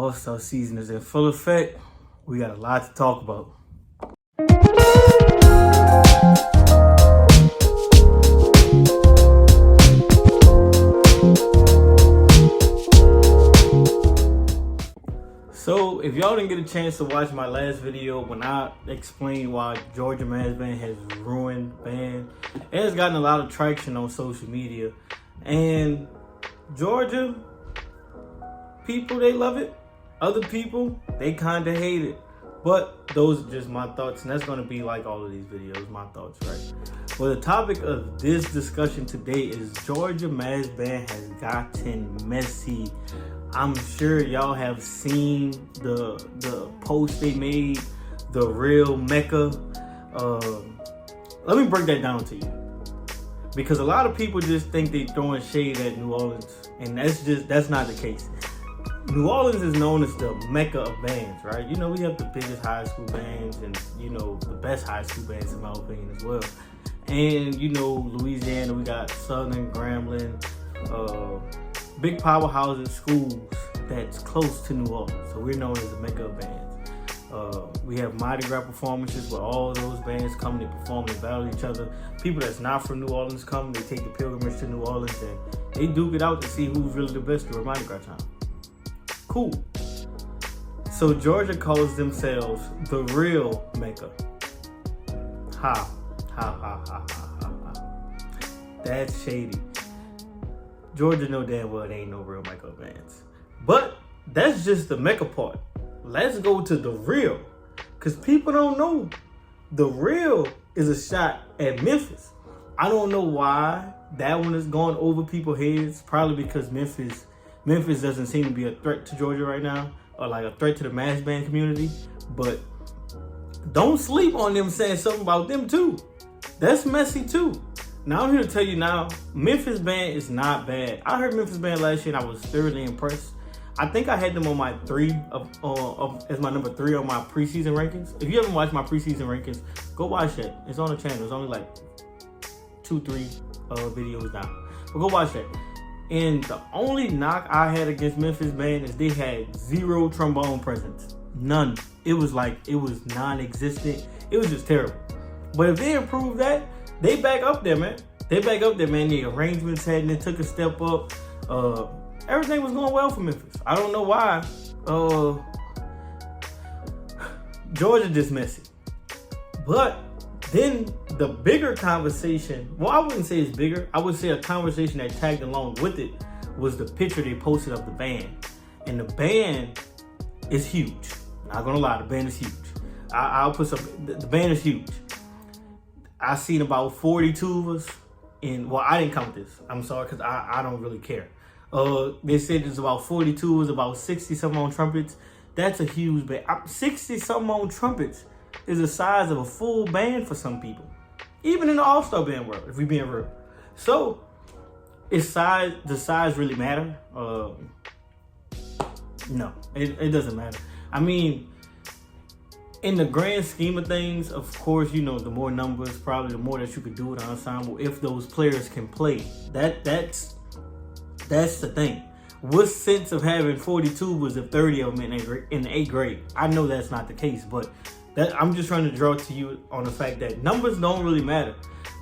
All-Star season is in full effect. We got a lot to talk about. So, if y'all didn't get a chance to watch my last video when I explained why Georgia Man's Band has ruined band, it has gotten a lot of traction on social media. And Georgia people, they love it. Other people, they kind of hate it. But those are just my thoughts, and that's going to be like all of these videos, my thoughts, right? Well, the topic of this discussion today is Georgia Man's Band has gotten messy. I'm sure y'all have seen the post they made, the real Mecca. Let me break that down to you, because a lot of people just think they throwing shade at New Orleans, and that's not the case. New Orleans is known as the Mecca of bands, right? You know, we have the biggest high school bands and, you know, the best high school bands in my opinion as well. And, you know, Louisiana, we got Southern, Grambling, big powerhouses, schools that's close to New Orleans. So we're known as the Mecca of bands. We have Mardi Gras performances where all those bands come, they perform, they battle each other. People that's not from New Orleans come, they take the pilgrimage to New Orleans and they duke it out to see who's really the best during Mardi Gras time. Cool. So Georgia calls themselves the real Mecca. Ha. That's shady. Georgia know damn well they ain't no real Mecca bands. But that's just the Mecca part. Let's go to the real. Because people don't know. The real is a shot at Memphis. I don't know why that one is going over people's heads. Probably because Memphis doesn't seem to be a threat to Georgia right now, or like a threat to the mass band community. But don't sleep on them saying something about them too. That's messy too. Now I'm here to tell you now, Memphis band is not bad. I heard Memphis band last year and I was thoroughly impressed. I think I had them on my as my number 3 on my preseason rankings. If you haven't watched my preseason rankings, go watch that. It's on the channel. It's only like 2-3 videos down. But go watch that. And the only knock I had against Memphis band is they had 0 trombone presence. None. It was non-existent. It was just terrible. But if they improve that, they back up there, man. The arrangements they took a step up. Everything was going well for Memphis. I don't know why. Georgia just messy. But then the bigger conversation, well, I wouldn't say it's bigger. I would say a conversation that tagged along with it was the picture they posted of the band. And the band is huge. Not gonna lie, the band is huge. I'll put some, the band is huge. I seen about 42 of us well, I didn't count this. I'm sorry, because I don't really care. They said there's about 42 of us, about 60 something on trumpets. That's a huge band. 60 something on trumpets is the size of a full band for some people. Even in the all-star band world, if we being real. So, does size really matter? No, it doesn't matter. I mean, in the grand scheme of things, of course, you know, the more numbers, probably the more that you could do with an ensemble if those players can play. That's the thing. What sense of having 42 was if 30 of them in the 8th grade? I know that's not the case, but I'm just trying to draw to you on the fact that numbers don't really matter.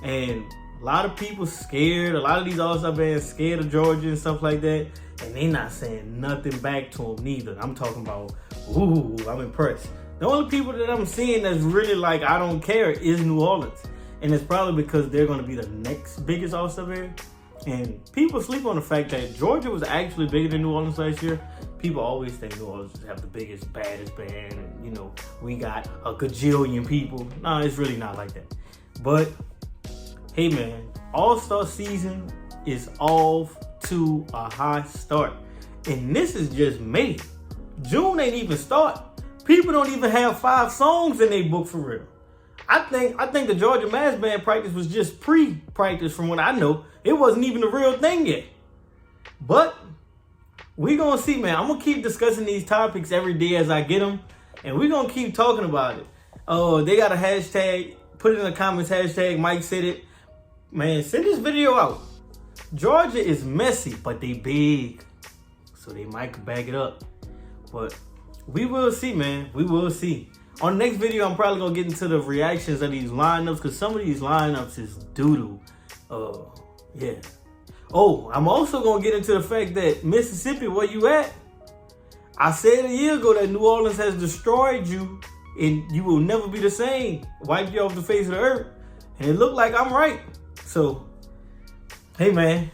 And a lot of people scared, a lot of these all-star bands scared of Georgia and stuff like that, and they not saying nothing back to them neither. I'm talking about, ooh, I'm impressed. The only people that I'm seeing that's really like, I don't care, is New Orleans. And it's probably because they're going to be the next biggest all-star band. And people sleep on the fact that Georgia was actually bigger than New Orleans last year. People always think New Orleans have the biggest, baddest band. And, you know, we got a gajillion people. No, it's really not like that. But, hey man, all-star season is off to a high start. And this is just May. June ain't even start. People don't even have 5 songs in their book for real. I think the Georgia Mass Band practice was just pre-practice from what I know. It wasn't even the real thing yet. But we gonna see, man. I'm gonna keep discussing these topics every day as I get them. And we're gonna keep talking about it. They got a hashtag. Put it in the comments, hashtag Mike said it. Man, send this video out. Georgia is messy, but they big. So they might back it up. But we will see, man. We will see. On the next video, I'm probably gonna get into the reactions of these lineups, because some of these lineups is doo-doo. Yeah. Oh, I'm also gonna get into the fact that Mississippi, where you at? I said a year ago that New Orleans has destroyed you and you will never be the same. Wiped you off the face of the earth. And it looked like I'm right. So, hey man.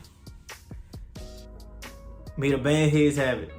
May the band heads have it.